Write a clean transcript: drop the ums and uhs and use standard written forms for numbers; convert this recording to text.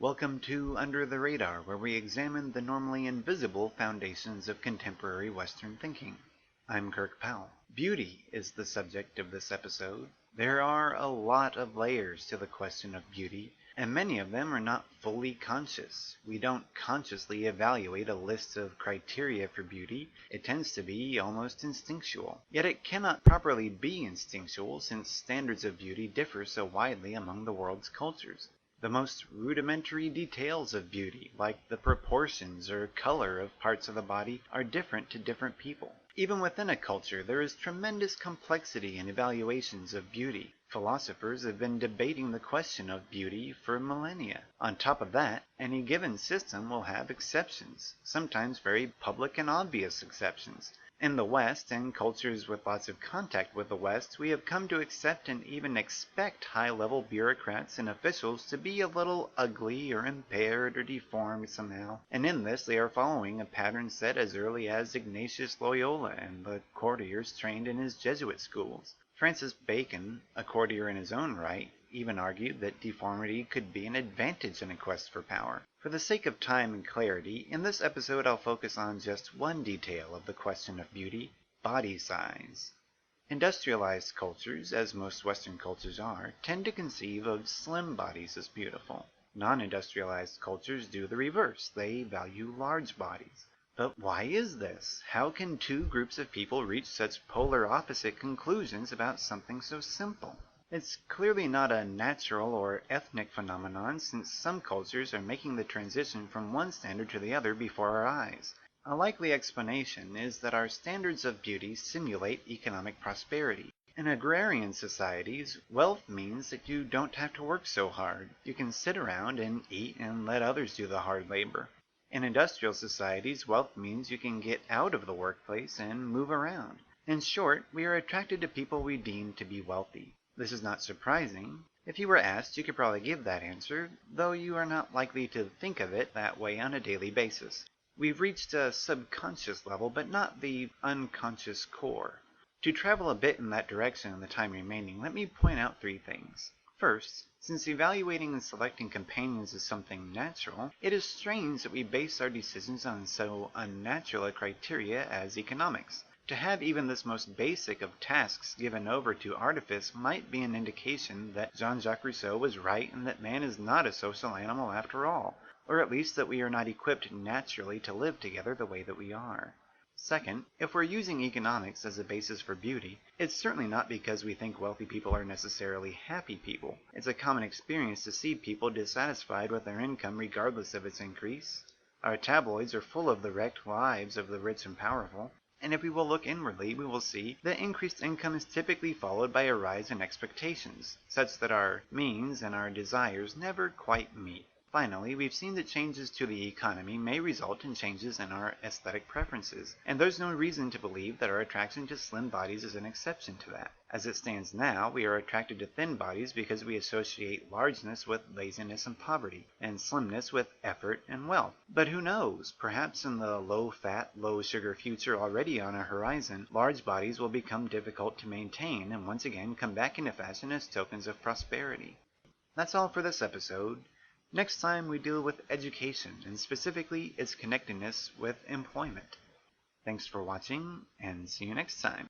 Welcome to Under the Radar, where we examine the normally invisible foundations of contemporary Western thinking. I'm Kirk Powell. Beauty is the subject of this episode. There are a lot of layers to the question of beauty, and many of them are not fully conscious. We don't consciously evaluate a list of criteria for beauty. It tends to be almost instinctual. Yet it cannot properly be instinctual since standards of beauty differ so widely among the world's cultures. The most rudimentary details of beauty, like the proportions or color of parts of the body, are different to different people. Even within a culture, there is tremendous complexity in evaluations of beauty. Philosophers have been debating the question of beauty for millennia. On top of that, any given system will have exceptions, sometimes very public and obvious exceptions. In the West, and cultures with lots of contact with the West, we have come to accept and even expect high-level bureaucrats and officials to be a little ugly or impaired or deformed somehow. And in this they are following a pattern set as early as Ignatius Loyola and the courtiers trained in his Jesuit schools. Francis Bacon, a courtier in his own right, even argued that deformity could be an advantage in a quest for power. For the sake of time and clarity, in this episode I'll focus on just one detail of the question of beauty: body size. Industrialized cultures, as most Western cultures are, tend to conceive of slim bodies as beautiful. Non-industrialized cultures do the reverse. They value large bodies. But why is this? How can two groups of people reach such polar opposite conclusions about something so simple? It's clearly not a natural or ethnic phenomenon, since some cultures are making the transition from one standard to the other before our eyes. A likely explanation is that our standards of beauty simulate economic prosperity. In agrarian societies, wealth means that you don't have to work so hard. You can sit around and eat and let others do the hard labor. In industrial societies, wealth means you can get out of the workplace and move around. In short, we are attracted to people we deem to be wealthy. This is not surprising. If you were asked, you could probably give that answer, though you are not likely to think of it that way on a daily basis. We've reached a subconscious level, but not the unconscious core. To travel a bit in that direction in the time remaining, let me point out three things. First, since evaluating and selecting companions is something natural, it is strange that we base our decisions on so unnatural a criteria as economics. To have even this most basic of tasks given over to artifice might be an indication that Jean-Jacques Rousseau was right and that man is not a social animal after all, or at least that we are not equipped naturally to live together the way that we are. Second, if we're using economics as a basis for beauty, it's certainly not because we think wealthy people are necessarily happy people. It's a common experience to see people dissatisfied with their income regardless of its increase. Our tabloids are full of the wrecked lives of the rich and powerful. And if we will look inwardly, we will see that increased income is typically followed by a rise in expectations, such that our means and our desires never quite meet. Finally, we've seen that changes to the economy may result in changes in our aesthetic preferences, and there's no reason to believe that our attraction to slim bodies is an exception to that. As it stands now, we are attracted to thin bodies because we associate largeness with laziness and poverty, and slimness with effort and wealth. But who knows? Perhaps in the low-fat, low-sugar future already on our horizon, large bodies will become difficult to maintain and once again come back into fashion as tokens of prosperity. That's all for this episode. Next time we deal with education, and specifically its connectedness with employment. Thanks for watching, and see you next time.